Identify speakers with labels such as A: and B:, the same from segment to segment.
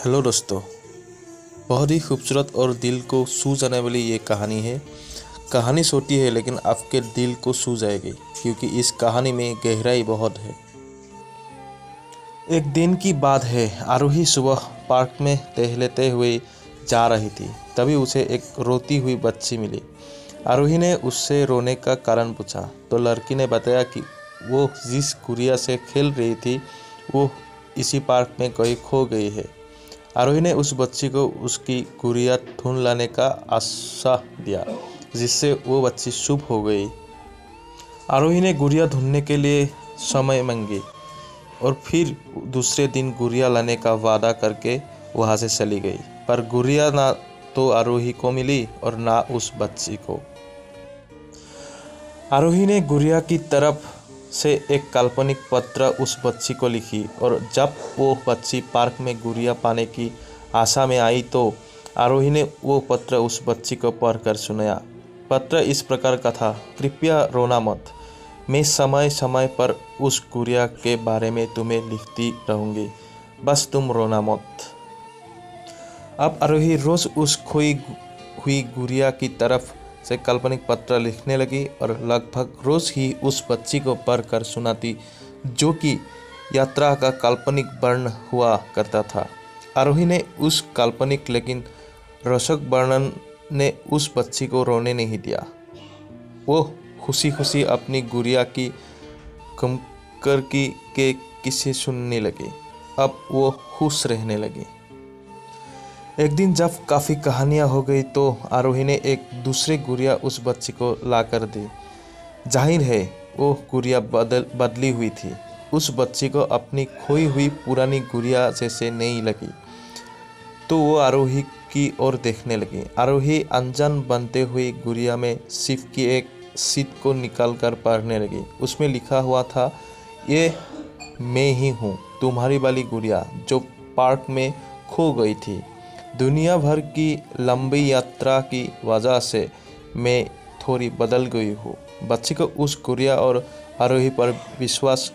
A: Hello दोस्तों, बहुत ही खूबसूरत और दिल को छू जाने वाली ये कहानी है। कहानी छोटी है लेकिन आपके दिल को छू जाएगी क्योंकि इस कहानी में गहराई बहुत है। एक दिन की बात है, आरोही सुबह पार्क में टहलते हुए जा रही थी। तभी उसे एक रोती हुई बच्ची मिली। आरोही ने उससे रोने का कारण पूछा तो लड़की ने बताया कि वो जिस गुड़िया से खेल रही थी वो इसी पार्क में कहीं खो गई है। आरोही ने उस बच्ची को उसकी गुड़िया ढूंढ लाने का आश्वासन दिया, जिससे वो बच्ची चुप हो गई। आरोही ने गुड़िया ढूंढने के लिए समय मांगी और फिर दूसरे दिन गुड़िया लाने का वादा करके वहाँ से चली गई। पर गुड़िया ना तो आरोही को मिली और ना उस बच्ची को। आरोही ने गुड़िया की तरफ से एक काल्पनिक पत्र उस बच्ची को लिखी और जब वो बच्ची पार्क में गुड़िया पाने की आशा में आई तो आरोही ने वो पत्र उस बच्ची को पढ़कर सुनाया। पत्र इस प्रकार का था, कृपया रोना मत, मैं समय समय पर उस गुड़िया के बारे में तुम्हें लिखती रहूँगी, बस तुम रोना मत। अब आरोही रोज उस खोई हुई गुड़िया की तरफ से काल्पनिक पत्र लिखने लगी और लगभग रोज ही उस बच्ची को पढ़कर सुनाती, जो कि यात्रा का काल्पनिक वर्णन हुआ करता था। आरोही ने उस काल्पनिक लेकिन रोचक वर्णन ने उस बच्ची को रोने नहीं दिया। वो खुशी खुशी अपनी गुड़िया की कमकर के किस्से सुनने लगी। अब वो खुश रहने लगी। एक दिन जब काफ़ी कहानियाँ हो गई तो आरोही ने एक दूसरी गुड़िया उस बच्ची को ला कर दी। जाहिर है वो गुड़िया बदली हुई थी। उस बच्ची को अपनी खोई हुई पुरानी गुड़िया जैसे नहीं लगी तो वो आरोही की ओर देखने लगी। आरोही अनजान बनते हुए गुड़िया में सिर्फ की एक सीट को निकाल कर पढ़ने लगी। उसमें लिखा हुआ था, ये मैं ही हूँ, तुम्हारी वाली गुड़िया जो पार्क में खो गई थी। दुनिया भर की लंबी यात्रा की वजह से मैं थोड़ी बदल गई हूँ। बच्ची को उस गुड़िया और आरोही पर विश्वास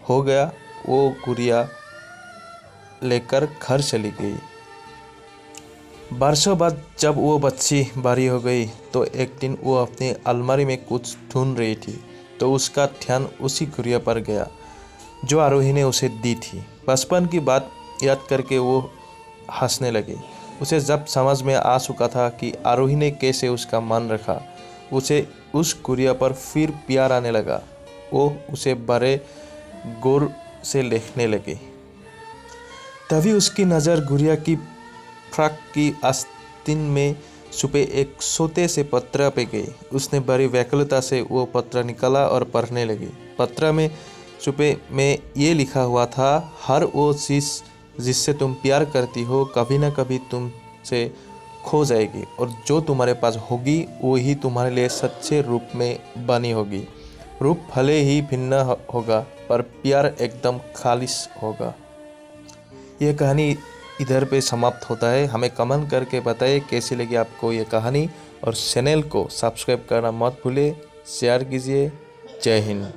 A: हो गया। वो गुड़िया लेकर घर चली गई। बरसों बाद जब वो बच्ची बड़ी हो गई तो एक दिन वो अपनी अलमारी में कुछ ढूंढ रही थी तो उसका ध्यान उसी गुड़िया पर गया जो आरोही ने उसे दी थी। बचपन की बात याद करके वो हंसने लगी। उसे जब समझ में आ चुका था कि आरोही ने कैसे उसका मन रखा, उसे उस गुड़िया पर फिर प्यार आने लगा। वो उसे बड़े गौर से देखने लगी। तभी उसकी नज़र गुड़िया की फ्रॉक की आस्तीन में छुपे एक छोटे से पत्र पे गई। उसने बड़ी व्याकुलता से वो पत्र निकाला और पढ़ने लगी। पत्र में छुपे में ये लिखा हुआ था, हर वो चीज़ जिससे तुम प्यार करती हो कभी ना कभी तुमसे खो जाएगी और जो तुम्हारे पास होगी वही तुम्हारे लिए सच्चे रूप में बनी होगी। रूप भले ही भिन्न होगा पर प्यार एकदम खालिश होगा। यह कहानी इधर पे समाप्त होता है। हमें कमेंट करके बताइए कैसी लगी आपको ये कहानी और चैनल को सब्सक्राइब करना मत भूलिए, शेयर कीजिए। जय हिंद।